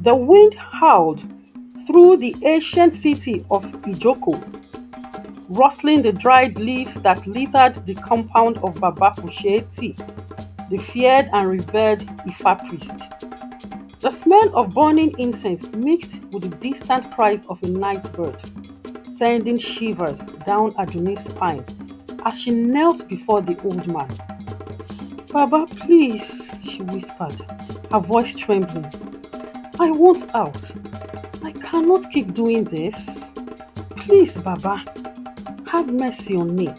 The wind howled through the ancient city of Ijoko, rustling the dried leaves that littered the compound of Baba Kusheti, the feared and revered Ifa priest. The smell of burning incense mixed with the distant cries of a night bird, sending shivers down Adunni's spine as she knelt before the old man. "Baba, please," she whispered, her voice trembling. "I want out. I cannot keep doing this. Please, Baba, have mercy on me.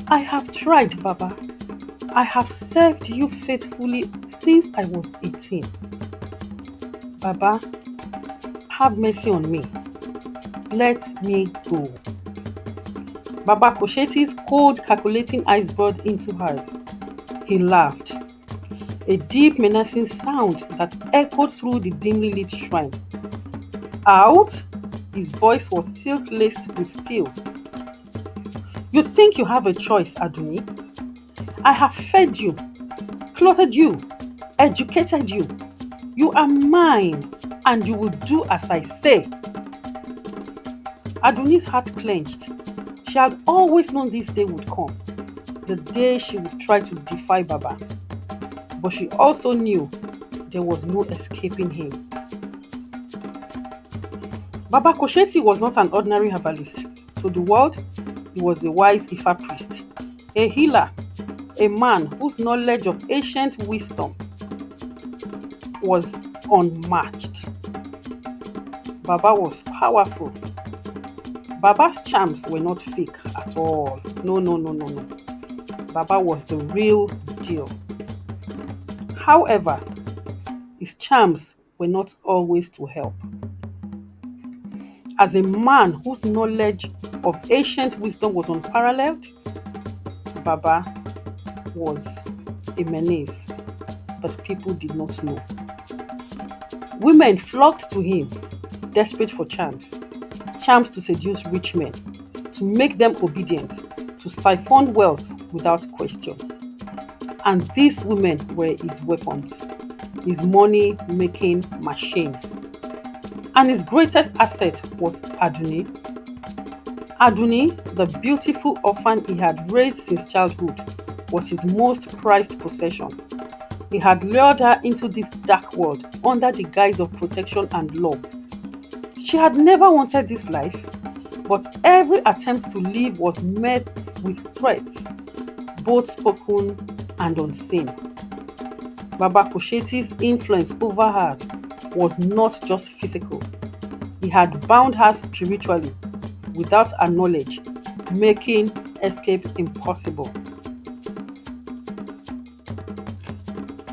I have tried, Baba. I have served you faithfully since I was 18. Baba, have mercy on me. Let me go." Baba Kosheti's cold, calculating eyes burst into hers. He laughed, a deep, menacing sound that echoed through the dimly lit shrine. "Out?" His voice was still laced with steel. "You think you have a choice, Adunni? I have fed you, clothed you, educated you. You are mine, and you will do as I say." Adunni's heart clenched. She had always known this day would come, the day she would try to defy Baba. But she also knew there was no escaping him. Baba Kosheti was not an ordinary herbalist. To the world, he was a wise Ifa priest, a healer, a man whose knowledge of ancient wisdom was unmatched. Baba was powerful. Baba's charms were not fake at all. No, no, no, no, no. Baba was the real deal. However, his charms were not always to help. As a man whose knowledge of ancient wisdom was unparalleled, Baba was a menace, but people did not know. Women flocked to him, desperate for charms. Charms to seduce rich men, to make them obedient, to siphon wealth without question. And these women were his weapons, his money-making machines. And his greatest asset was Adunni. Adunni, the beautiful orphan he had raised since childhood, was his most prized possession. He had lured her into this dark world under the guise of protection and love. She had never wanted this life, but every attempt to live was met with threats, both spoken and unseen. Baba Kosheti's influence over her was not just physical. He had bound her spiritually without her knowledge, making escape impossible.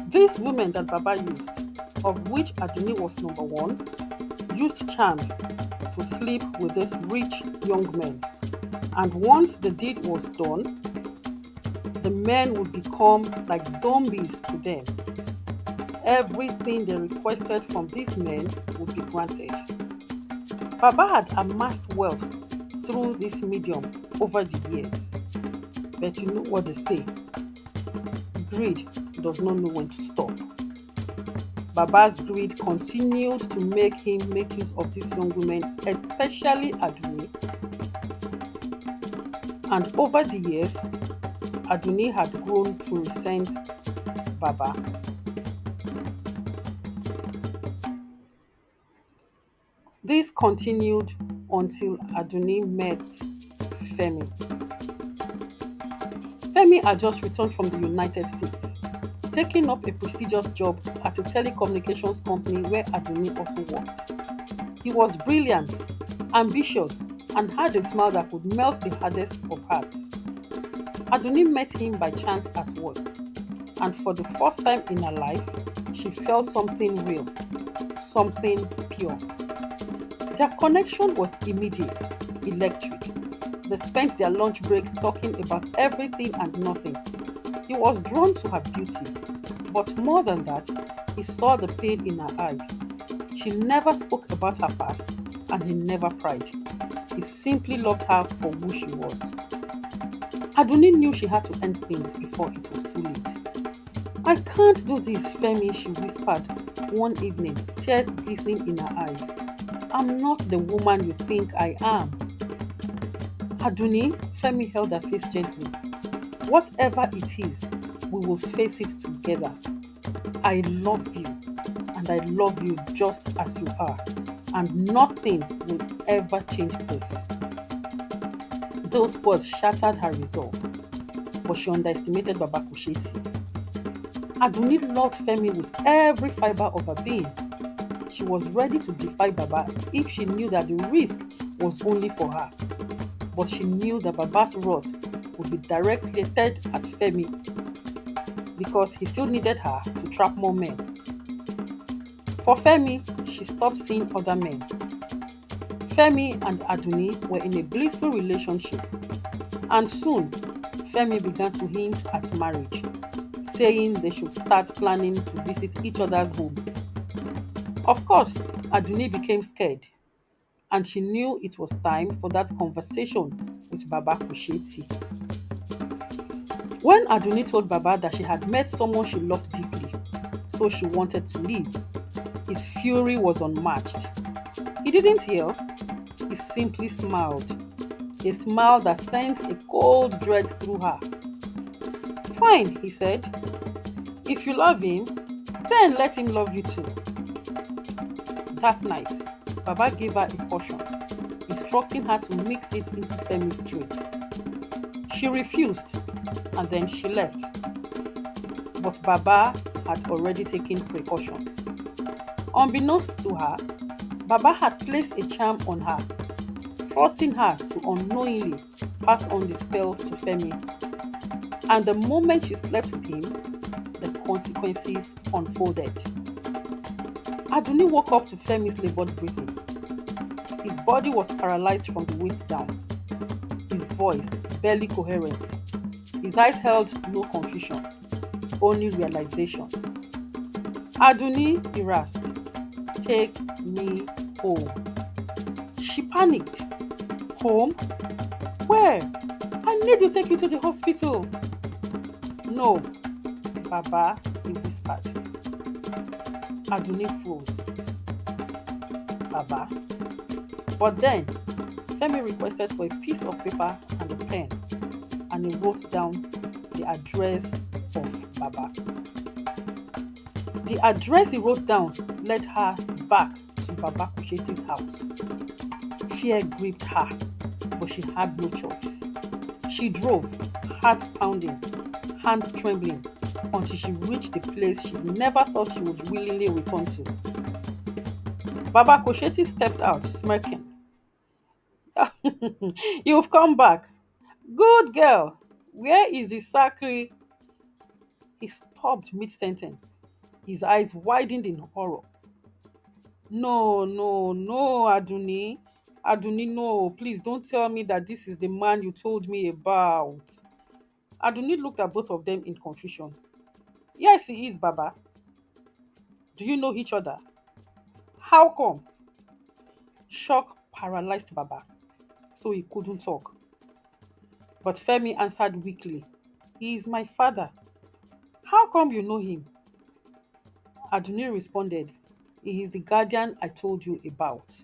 These women that Baba used, of which Adunni was number one, used charms to sleep with these rich young men. And once the deed was done, the men would become like zombies to them. Everything they requested from these men would be granted. Baba had amassed wealth through this medium over the years. But you know what they say, greed does not know when to stop. Baba's greed continued to make him make use of these young women, especially Adunni. And over the years, Adunni had grown to resent Baba. This continued until Adunni met Femi. Femi had just returned from the United States, taking up a prestigious job at a telecommunications company where Adunni also worked. He was brilliant, ambitious, and had a smile that could melt the hardest of hearts. Adunni met him by chance at work, and for the first time in her life, she felt something real, something pure. Their connection was immediate, electric. They spent their lunch breaks talking about everything and nothing. He was drawn to her beauty, but more than that, he saw the pain in her eyes. She never spoke about her past, and he never pried. He simply loved her for who she was. Adunni knew she had to end things before it was too late. "I can't do this, Femi," she whispered. one evening, tears glistening in her eyes. I'm not the woman you think I am. Aduni, Femi held her face gently. Whatever it is, we will face it together. I love you, and I love you just as you are, and nothing will ever change this. Those words shattered her resolve, but she underestimated Baba Kusheti. Aduni loved Femi with every fiber of her being. She was ready to defy Baba if she knew that the risk was only for her. But she knew that Baba's wrath would be directed at Femi because he still needed her to trap more men. For Femi, she stopped seeing other men. Femi and Aduni were in a blissful relationship, and soon Femi began to hint at marriage, saying they should start planning to visit each other's homes. Of course, Aduni became scared, and she knew it was time for that conversation with Baba Kusheti. When Aduni told Baba that she had met someone she loved deeply, so she wanted to leave, his fury was unmatched. He didn't yell, he simply smiled, a smile that sent a cold dread through her. Fine, he said. If you love him, then let him love you too. That night, Baba gave her a portion, instructing her to mix it into Femi's drink. She refused, and then she left. But Baba had already taken precautions. Unbeknownst to her, Baba had placed a charm on her, forcing her to unknowingly pass on the spell to Femi. And the moment she slept with him, the consequences unfolded. Aduni woke up to Femi's labored breathing. His body was paralyzed from the waist down, his voice barely coherent. His eyes held no confusion, only realization. Aduni, he rasped, take me home. She panicked. Home? Where? I need to take you to the hospital. No, Baba, he whispered. Aduni froze. Baba. But then, Femi requested for a piece of paper and a pen, and he wrote down the address of Baba. The address he wrote down led her back to Baba Kusheti's house. Fear gripped her, but she had no choice. She drove, heart pounding, hands trembling, until she reached the place she never thought she would willingly return to. Baba Kusheti stepped out, smirking. You've come back. Good girl. Where is the sacri? He stopped mid-sentence. His eyes widened in horror. No, no, no, Aduni. Aduni, no. Please don't tell me that this is the man you told me about. Aduni looked at both of them in confusion. Yes, he is, Baba. Do you know each other? How come? Shock paralyzed Baba, so he couldn't talk. But Femi answered weakly. He is my father. How come you know him? Aduni responded. He is the guardian I told you about.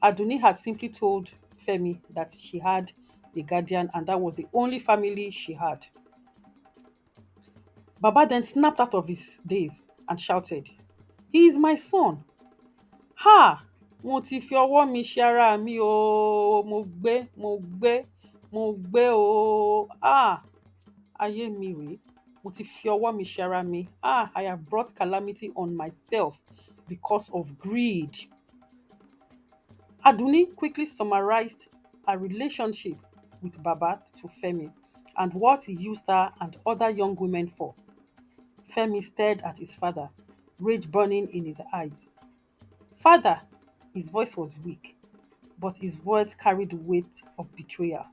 Aduni had simply told Femi that she had a guardian and that was the only family she had. Baba then snapped out of his daze and shouted, He is my son. Ha! Mo ti fi ọwọ́ mi ṣe ara mi o. Mo gbé o. Ah! Ayé mi rèé. Mo ti fi ọwọ́ mi ṣe ara mi. Ah! I have brought calamity on myself because of greed. Aduni quickly summarized her relationship with Baba to Femi and what he used her and other young women for. Femi stared at his father, rage burning in his eyes. Father, his voice was weak, but his words carried the weight of betrayal.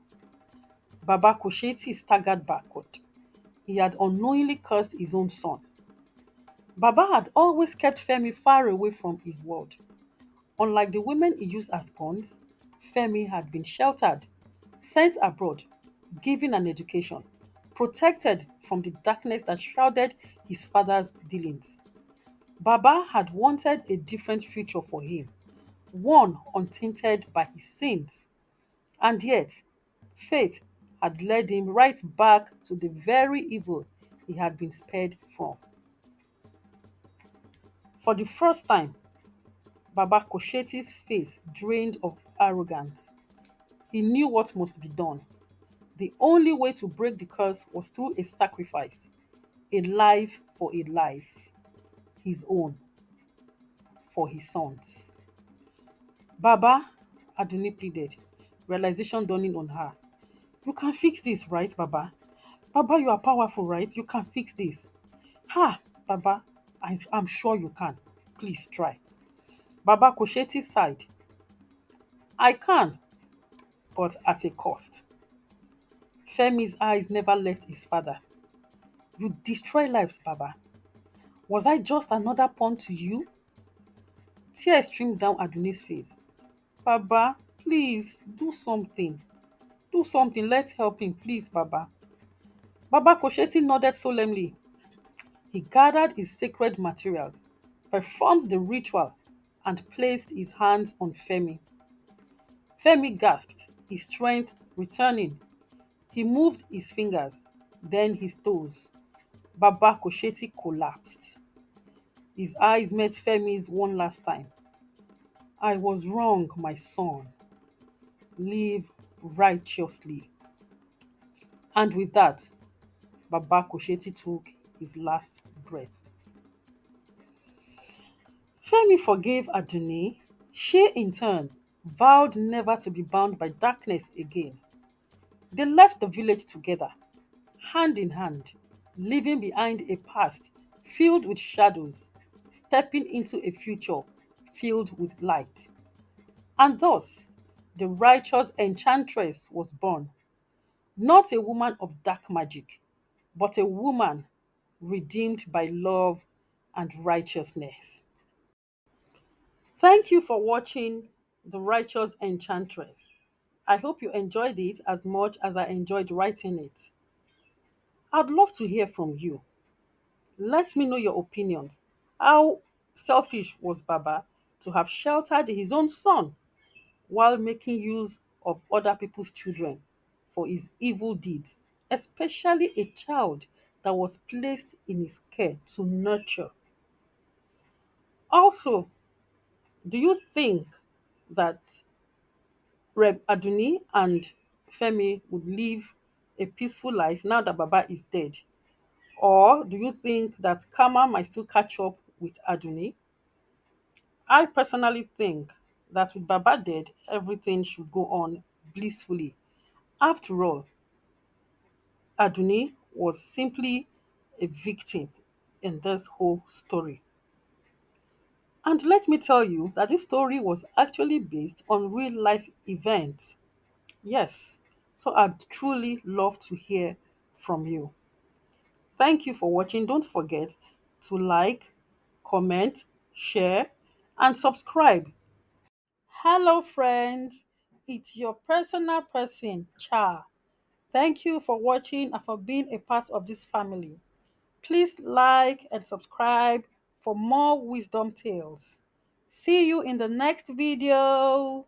Baba Kosheti staggered backward. He had unknowingly cursed his own son. Baba had always kept Femi far away from his world. Unlike the women he used as pawns, Femi had been sheltered, sent abroad, given an education, protected from the darkness that shrouded his father's dealings. Baba had wanted a different future for him, one untainted by his sins. And yet, fate had led him right back to the very evil he had been spared from. For the first time, Baba Kosheti's face drained of arrogance. He knew what must be done. The only way to break the curse was through a sacrifice, a life for a life, his own, for his sons. Baba, Adunni pleaded, realization dawning on her. You can fix this, right, Baba? Baba, you are powerful, right? You can fix this. Ha, Baba, I'm sure you can. Please try. Baba Kosheti sighed. I can, but at a cost. Femi's eyes never left his father. You destroy lives, Baba. Was I just another pawn to you? Tears streamed down Aduni's face. Baba, please, do something. Do something. Let's help him, please, Baba. Baba Kosheti nodded solemnly. He gathered his sacred materials, performed the ritual, and placed his hands on Femi. Femi gasped, his strength returning. He moved his fingers, then his toes. Baba Kosheti collapsed. His eyes met Femi's one last time. I was wrong, my son. Live righteously. And with that, Baba Kosheti took his last breath. Femi forgave Adunni. She, in turn, vowed never to be bound by darkness again. They left the village together, hand in hand, leaving behind a past filled with shadows, stepping into a future filled with light. And thus, the righteous enchantress was born, not a woman of dark magic, but a woman redeemed by love and righteousness. Thank you for watching The Righteous Enchantress. I hope you enjoyed it as much as I enjoyed writing it. I'd love to hear from you. Let me know your opinions. How selfish was Baba to have sheltered his own son while making use of other people's children for his evil deeds, especially a child that was placed in his care to nurture? Also, do you think that Reb Aduni and Femi would live a peaceful life now that Baba is dead? Or do you think that karma might still catch up with Aduni? I personally think that with Baba dead, everything should go on blissfully. After all, Aduni was simply a victim in this whole story. And let me tell you that this story was actually based on real life events. Yes. So I'd truly love to hear from you. Thank you for watching. Don't forget to like, comment, share, and subscribe. Hello, friends. It's your personal person, Cha. Thank you for watching and for being a part of this family. Please like and subscribe for more wisdom tales. See you in the next video.